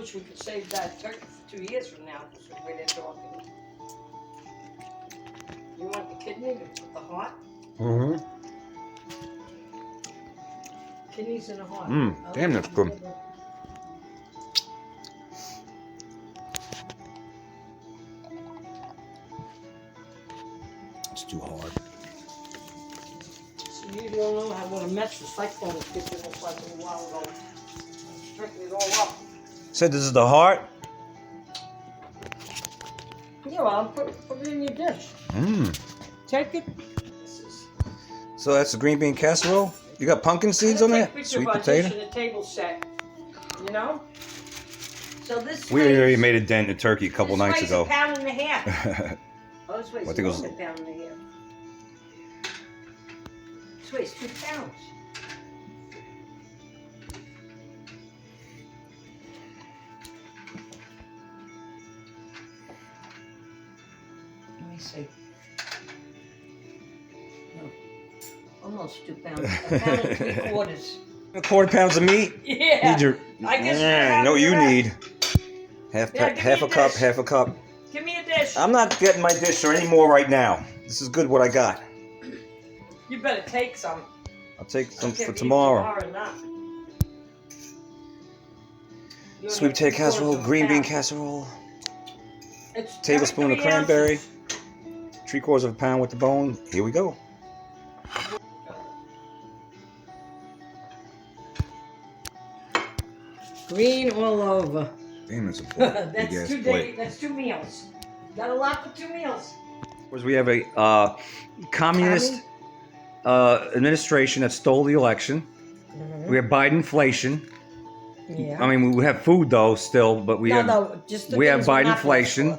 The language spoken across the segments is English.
wish we could save that turkey for 2 years from now, because we're there talking. You want the kidney with the heart? Mm-hmm. Kidneys in the heart. Damn, that's good. It's too hard. So you don't know how what a mess the cyclone was kicking us like a little while ago. Straighten it all up. Said this is the heart? Yeah, well, put it in your dish. Take it. So that's the green bean casserole? You got pumpkin seeds on that? Sweet potato? The table set. You know? So this We already made a dent in the turkey a couple nights ago. This weighs a pound and a half. Oh, this weighs I think it was more than a pound and a half. This weighs 2 pounds. Let me see. No. Almost 2 pounds. A pound and 3/4. 1/4 pounds of meat? Yeah. Need your, I guess you know what you need. Half a cup, dish. half a cup. Give me a dish. I'm not getting my dish or any more right now. This is good what I got. You better take some. I'll take some for Tomorrow tomorrow. or not. You Sweet only potato have casserole, 3/4 green bean pound. casserole, It's tablespoon of 33 cranberry, ounces. 3/4 of a pound with the bone. Here we go. Green all over. Damn, that's a plate. Big ass plate. That's 2 meals. Got a lot for 2 meals. We have a communist administration that stole the election. We have Bidenflation. Yeah. I mean, we have food though still, but we have just we have Bidenflation.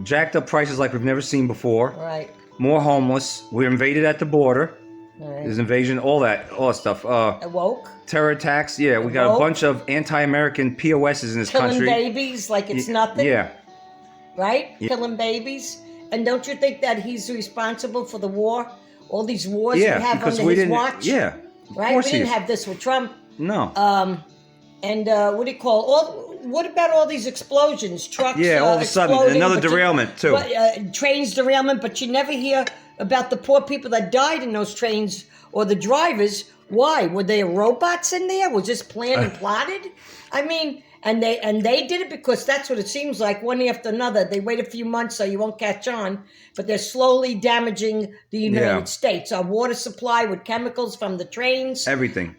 Jacked up prices like we've never seen before. Right. More homeless. We're invaded at the border. Right. There's invasion, all that stuff. Awoke. Terror attacks. Yeah, we got a bunch of anti-American POSs in this Killing country. babies like it's nothing. Yeah. Right? Yeah. Killing babies. And don't you think that he's responsible for the war? All these wars Yeah, we have because under we his didn't. watch? Yeah. Of Right? course We he didn't is. have this with Trump. No. And what do you call what about all these explosions? Trucks. Yeah, all of a sudden, exploding, another but you- derailment, too. Trains derailment, but you never hear about the poor people that died in those trains or the drivers. Why? Were there robots in there? Was this planned and plotted? I mean, and they did it because that's what it seems like, one after another. They wait a few months so you won't catch on, but they're slowly damaging the United States. Our water supply with chemicals from the trains. Everything.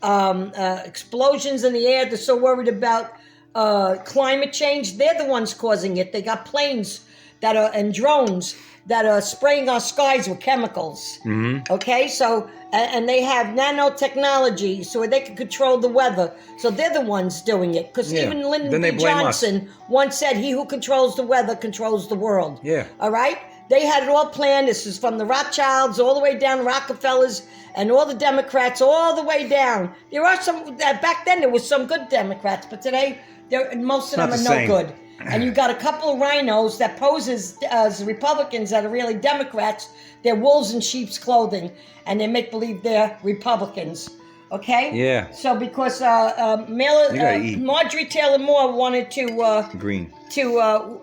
Explosions in the air. They're so worried about climate change. They're the ones causing it. They got planes that are and drones that are spraying our skies with chemicals. Okay, so and they have nanotechnology so they can control the weather. So they're the ones doing it. Because even Lyndon Then they B. blame us. Johnson once said, "He who controls the weather controls the world." Yeah. All right. They had it all planned. This is from the Rothschilds all the way down to Rockefellers and all the Democrats all the way down. There are some back then. There was some good Democrats, but today most of them not are the no same. good. And you got a couple of rhinos that pose as Republicans that are really Democrats. They're wolves in sheep's clothing, and they make believe they're Republicans. Okay? Yeah. So because gotta eat. Marjorie Taylor Moore wanted to Green.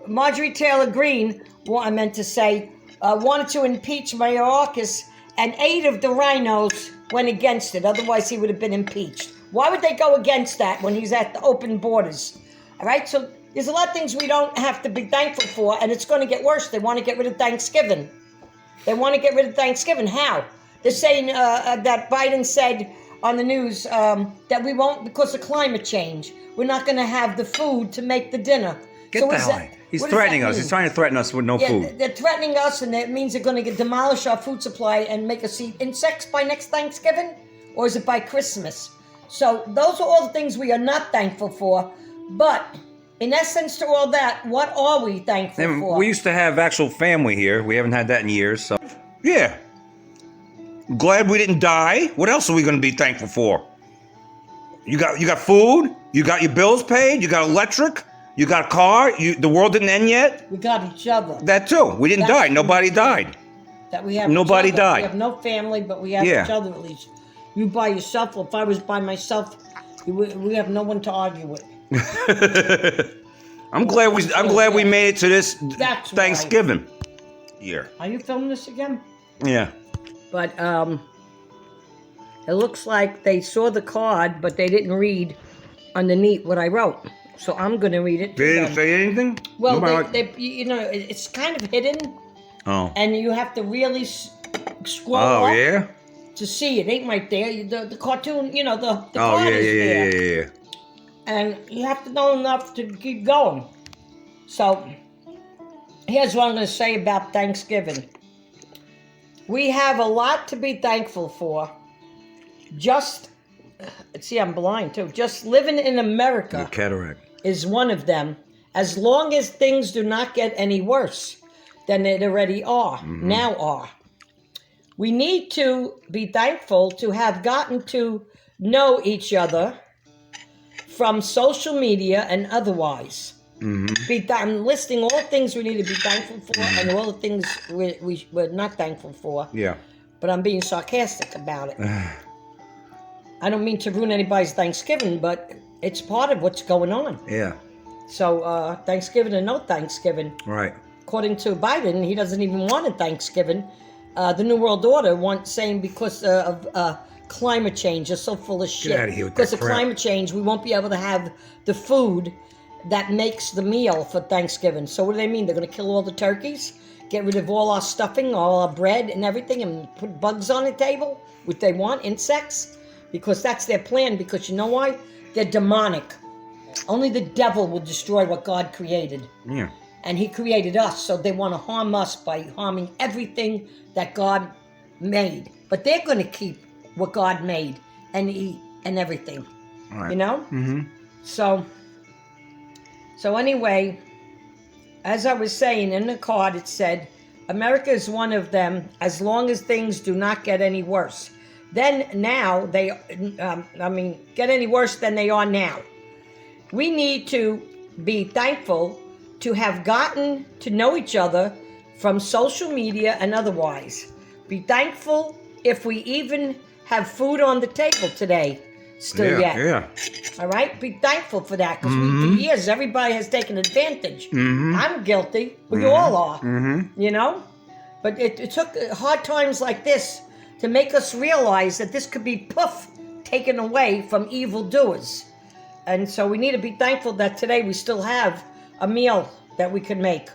Marjorie Taylor Greene, I meant to say, wanted to impeach Mayorkas, and 8 of the rhinos went against it. Otherwise, he would have been impeached. Why would they go against that when he's at the open borders? All right, so there's a lot of things we don't have to be thankful for, and it's going to get worse. They want to get rid of Thanksgiving. They want to get rid of Thanksgiving. How? They're saying that Biden said on the news that we won't, because of climate change, we're not going to have the food to make the dinner. Get the hell out. He's threatening us. He's trying to threaten us with no food. They're threatening us, and it means they're going to demolish our food supply and make us eat insects by next Thanksgiving, or is it by Christmas? So those are all the things we are not thankful for. But in essence to all that, what are we thankful for? We used to have actual family here. We haven't had that in years. So yeah. Glad we didn't die. What else are we going to be thankful for? You got food. You got your bills paid. You got electric. You got a car. The world didn't end yet. We got each other. That too. We didn't die. Nobody died. That we have. Nobody each other. died. We have no family, but we have each other at least. You by yourself. If I was by myself, we have no one to argue with. I'm glad we made it to this That's Thanksgiving year. Are you filming this again? Yeah. But it looks like they saw the card, but they didn't read underneath what I wrote. So I'm going to read it. They didn't say anything? Well, Nobody it's kind of hidden, Oh. and you have to really scroll Oh, up yeah? to see it. Ain't right there. The cartoon, the Oh, card yeah, is yeah, there. yeah, yeah, yeah. And you have to know enough to keep going. So here's what I'm going to say about Thanksgiving. We have a lot to be thankful for. I'm blind too. Just living in America Cataract. is one of them. As long as things do not get any worse than they already are, now are. We need to be thankful to have gotten to know each other from social media and otherwise. I'm listing all things we need to be thankful for and all the things we're not thankful for. Yeah. But I'm being sarcastic about it. I don't mean to ruin anybody's Thanksgiving, but it's part of what's going on. Yeah. So Thanksgiving and no Thanksgiving. Right. According to Biden, he doesn't even want a Thanksgiving. The New World Order saying because of climate change, are so full of shit. Get out of here with because that of crap. climate change, we won't be able to have the food that makes the meal for Thanksgiving. So what do they mean? They're going to kill all the turkeys, get rid of all our stuffing, all our bread and everything, and put bugs on the table, which they want, insects, because that's their plan. Because you know why? They're demonic. Only the devil will destroy what God created. Yeah. And he created us, so they want to harm us by harming everything that God made. But they're going to keep what God made and eat and everything. All right. You know? Mm-hmm. So anyway, as I was saying in the card, it said, America is one of them as long as things do not get any worse. Then now get any worse than they are now. We need to be thankful to have gotten to know each other from social media and otherwise. Be thankful if we even have food on the table today. Still yet. Yeah. All right? Be thankful for that. Because for years, everybody has taken advantage. I'm guilty. We all are. You know? But it took hard times like this to make us realize that this could be taken away from evildoers. And so we need to be thankful that today we still have a meal that we can make.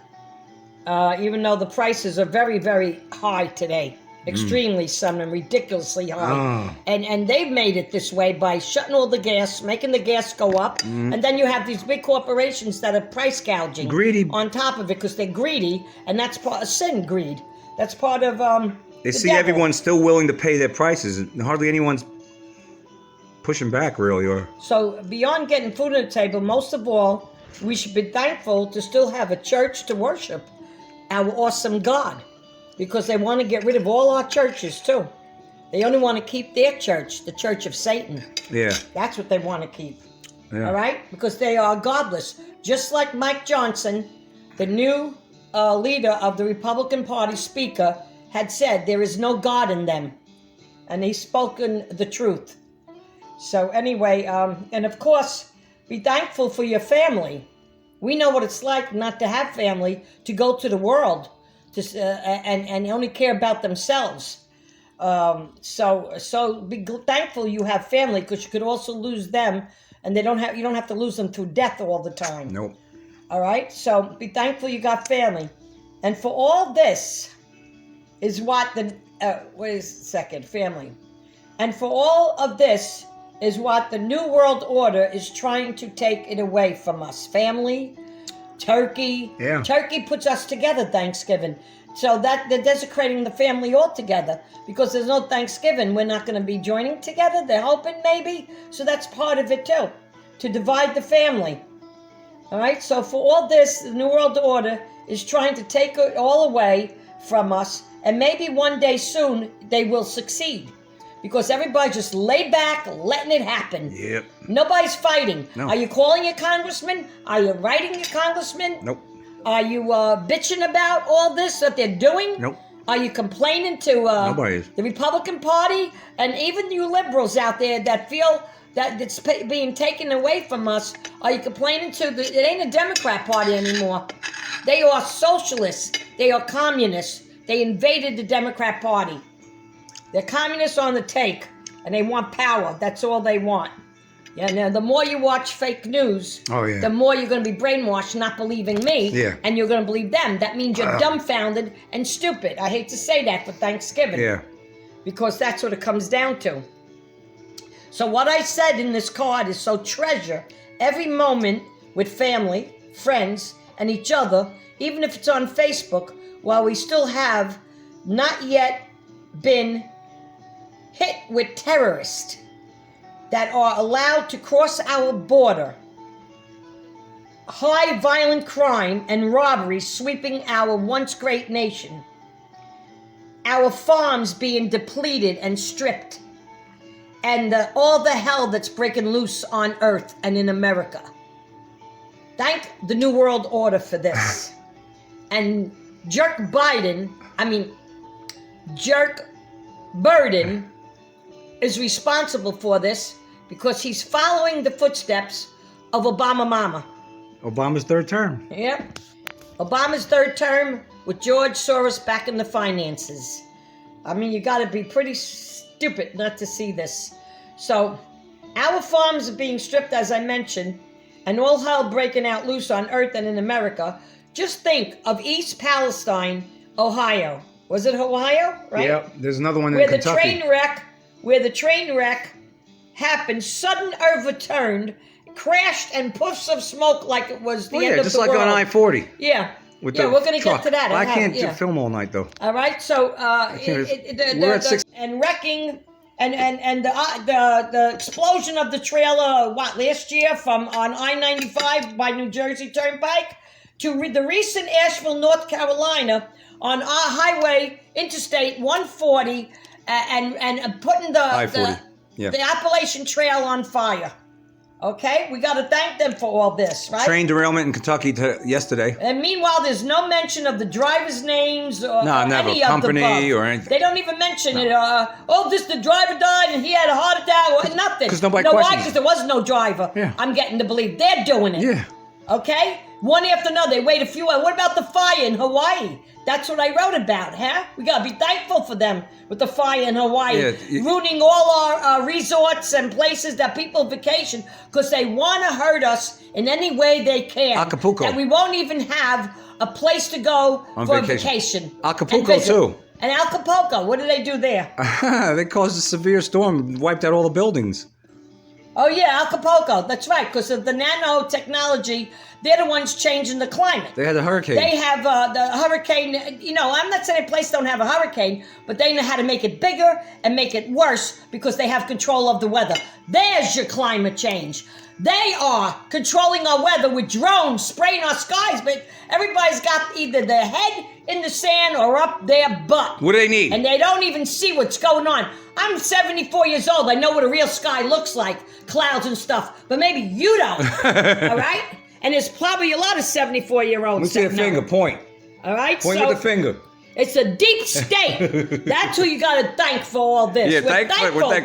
Even though the prices are very, very high today. Extremely some and ridiculously high. And they've made it this way by shutting all the gas, making the gas go up. And then you have these big corporations that are price gouging. Greedy. On top of it because they're greedy. And that's part of sin, greed. That's part of They the see devil. everyone's still willing to pay their prices. And hardly anyone's pushing back, really. Or So beyond getting food on the table, most of all, we should be thankful to still have a church to worship our awesome God. Because they want to get rid of all our churches, too. They only want to keep their church, the church of Satan. yeah. That's what they want to keep. Yeah. All right? Because they are godless. Just like Mike Johnson, the new leader of the Republican Party, speaker, had said, there is no God in them. And he's spoken the truth. So anyway, and of course, be thankful for your family. We know what it's like not to have family, to go to the world, and only care about themselves. So be thankful you have family, because you could also lose them, and you don't have to lose them through death all the time. Nope. All right? So be thankful you got family. And for all this is what family. And for all of this is what the New World Order is trying to take it away from us. Family, turkey. Yeah. Turkey puts us together, Thanksgiving. So that they're desecrating the family altogether. Because there's no Thanksgiving, we're not going to be joining together. They're hoping maybe. So that's part of it too. To divide the family. All right? So for all this, the New World Order is trying to take it all away from us. And maybe one day soon they will succeed. Because everybody just laid back, letting it happen. Yep. Nobody's fighting. No. Are you calling your congressman? Are you writing your congressman? Nope. Are you bitching about all this that they're doing? Nope. Are you complaining to Nobody is. the Republican Party? And even you liberals out there that feel that's being taken away from us? Are you complaining to it ain't a Democrat Party anymore. They are socialists. They are communists. They invaded the Democrat Party. They're communists on the take, and they want power. That's all they want. Yeah, now the more you watch fake news, the more you're going to be brainwashed, not believing me, and you're going to believe them. That means you're dumbfounded and stupid. I hate to say that for Thanksgiving. Yeah. Because that's what it comes down to. So what I said in this card is, so treasure every moment with family, friends, and each other, even if it's on Facebook, while we still have not yet been hit with terrorists that are allowed to cross our border. High violent crime and robbery sweeping our once great nation. Our farms being depleted and stripped. And all the hell that's breaking loose on Earth and in America. Thank the New World Order for this. And Jerk Burden is responsible for this because he's following the footsteps of Obama Mama. Obama's third term. Yep. Obama's third term with George Soros back in the finances. I mean, you got to be pretty stupid not to see this. So, our farms are being stripped, as I mentioned, and all hell breaking out loose on Earth and in America. Just think of East Palestine, Ohio. Was it Ohio? Right? Yeah. There's another one in where Kentucky. Where the train wreck happened, sudden overturned, crashed, and puffs of smoke like it was the end of the world. Just like on I-40. Yeah. We're going to get to that. I can't film all night, though. All right. So, we're at 6. And wrecking and the explosion of the trailer, last year on I-95 by New Jersey Turnpike to the recent Asheville, North Carolina on our highway, Interstate 140, and putting the Appalachian Trail on fire. Okay, we got to thank them for all this, right? Train derailment in Kentucky yesterday. And meanwhile, there's no mention of the drivers' names or never. any Company of the or anything. They don't even mention it. The driver died and he had a heart attack or nothing. Because nobody questions. Why? Because there was no driver. Yeah. I'm getting to believe they're doing it. Yeah. Okay? One after another. They wait a few hours. What about the fire in Hawaii? That's what I wrote about, huh? We got to be thankful for them with the fire in Hawaii. Ruining all our resorts and places that people vacation because they want to hurt us in any way they can. Acapulco. And we won't even have a place to go for vacation. Acapulco, too. And Acapulco, what did they do there? They caused a severe storm, wiped out all the buildings. Oh, yeah, Acapulco. That's right, because of the nanotechnology. They're the ones changing the climate. They had a hurricane. They have the hurricane. I'm not saying a place don't have a hurricane, but they know how to make it bigger and make it worse because they have control of the weather. There's your climate change. They are controlling our weather with drones, spraying our skies, but everybody's got either their head in the sand or up their butt. What do they need? And they don't even see what's going on. I'm 74 years old. I know what a real sky looks like, clouds and stuff, but maybe you don't, all right? And there's probably a lot of 74-year-olds. Let me see a finger. Point. All right? Point with the finger. It's a deep state. That's who you got to thank for all this. Yeah, we're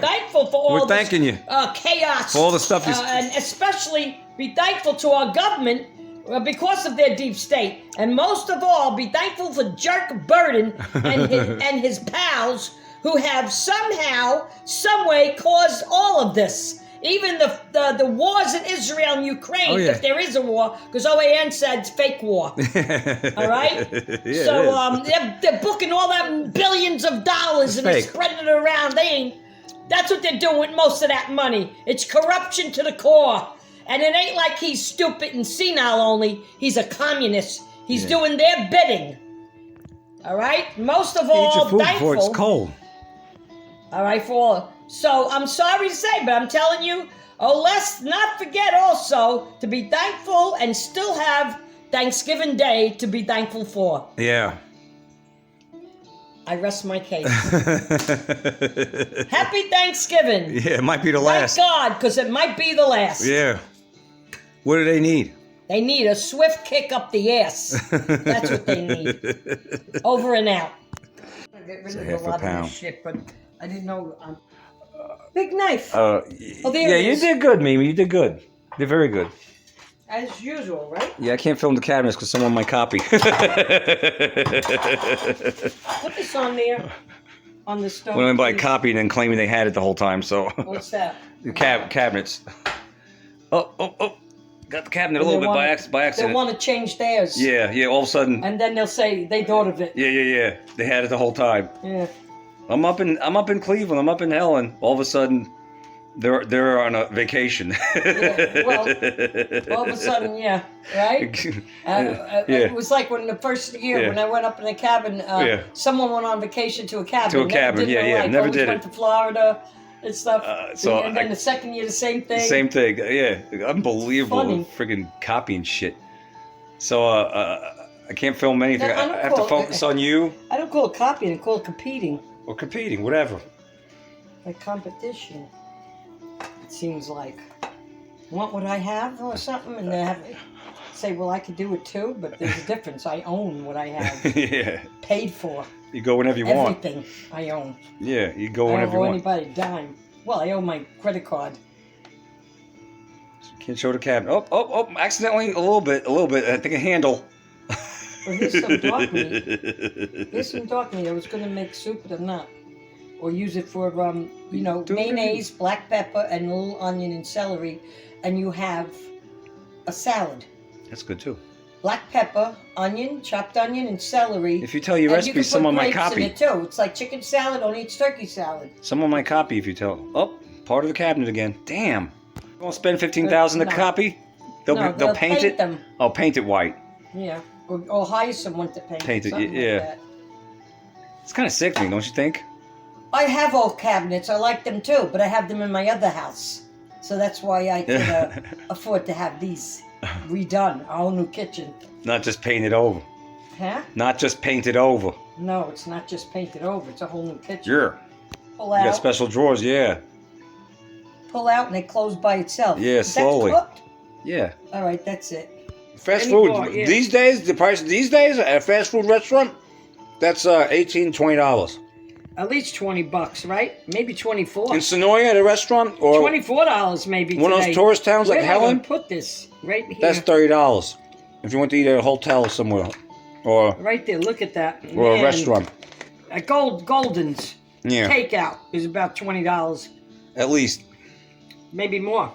thankful for all this. We're thanking you. Chaos. For all the stuff you... and especially be thankful to our government because of their deep state. And most of all, be thankful for Jerk Burden and his pals who have somehow, some way caused all of this. Even the wars in Israel and Ukraine, if there is a war, because OAN said it's fake war. All right? Yeah, so they're booking all that billions of dollars and they're spreading it around. That's what they're doing with most of that money. It's corruption to the core. And it ain't like he's stupid and senile only. He's a communist. He's doing their bidding. All right? Most of all, eat your food thankful. before it's cold. All right, So I'm sorry to say, but I'm telling you, let's not forget also to be thankful and still have Thanksgiving Day to be thankful for. Yeah. I rest my case. Happy Thanksgiving. Yeah, it might be the last. Thank God, because it might be the last. Yeah. What do they need? They need a swift kick up the ass. That's what they need. Over and out. I get rid of a lot of this shit, but I didn't know. Big knife. There there it you is. did good, Mimi. You did good. You did very good. As usual, right? Yeah, I can't film the cabinets because someone might copy. Put this on there. On the stove. When anybody please. copied and claiming they had it the whole time, so. What's that? The cabinets. Oh. Got the cabinet a And little they bit by wanna- accident. They'll want to change theirs. Yeah, all of a sudden. And then they'll say they thought of it. Yeah. They had it the whole time. Yeah. I'm up in Cleveland. I'm up in Helen. All of a sudden, they're on a vacation. Yeah, well, all of a sudden, yeah, right? Yeah. It was like when the first year Yeah. when I went up in the cabin, Yeah. someone went on vacation to a cabin. To a Never cabin, did yeah, my yeah, life. never Always did went it. to Florida and stuff. So and then I- the second year, the same thing. Same thing. Yeah, unbelievable. Funny. Freaking copying shit. So I can't film anything. No, I don't I have to call it- focus on you I don't call it copying, I call it competing. or competing, whatever. Like competition. It seems like. Want what I have or something? And they have say, well, I could do it too, but there's a difference. I own what I have. Yeah. Paid for. You go whenever you want. Everything I own. Yeah, you go I whenever don't you owe want. anybody a dime. Well, I owe my credit card. Can't show the cabinet. Oh, accidentally a little bit. I think a handle. Well, here's some dark meat. Here's some dark meat. I was going to make soup, but I'm not. Or use it for, Do it mayonnaise, black pepper, and a little onion and celery. And you have a salad. That's good too. Black pepper, onion, chopped onion, and celery. If you tell your And recipe, you can put someone might grapes copy. in it too. It's like chicken salad, only it's turkey salad. Someone might copy if you tell. Oh, part of the cabinet again. Damn. You won't spend $15,000 to No. copy? They'll paint it. them. Oh, paint it white. Yeah. Or hire someone to paint, Paint it, something yeah. Like that. It's kind of sickening, don't you think? I have old cabinets. I like them too, but I have them in my other house. So that's why I can afford to have these redone. A whole new kitchen. Not just painted over. Huh? Not just painted over. No, it's not just painted over. It's a whole new kitchen. Yeah. Pull You got out. special drawers, yeah. Pull out and they close by itself. Yeah, Is slowly. That cooked? Yeah. All right, that's it. Fast Any food bar, yeah. these days, the price these days at a fast food restaurant, that's $18, $20. At least $20, right? Maybe 24. In Sonoya at a restaurant or $24 maybe one of today. those tourist towns like Where am I Helen, gonna put this? Right here. that's $30. If you went to eat at a hotel somewhere or Right there. Look at that. or a Man, restaurant. At Golden's Yeah. takeout is about $20, At least. maybe more.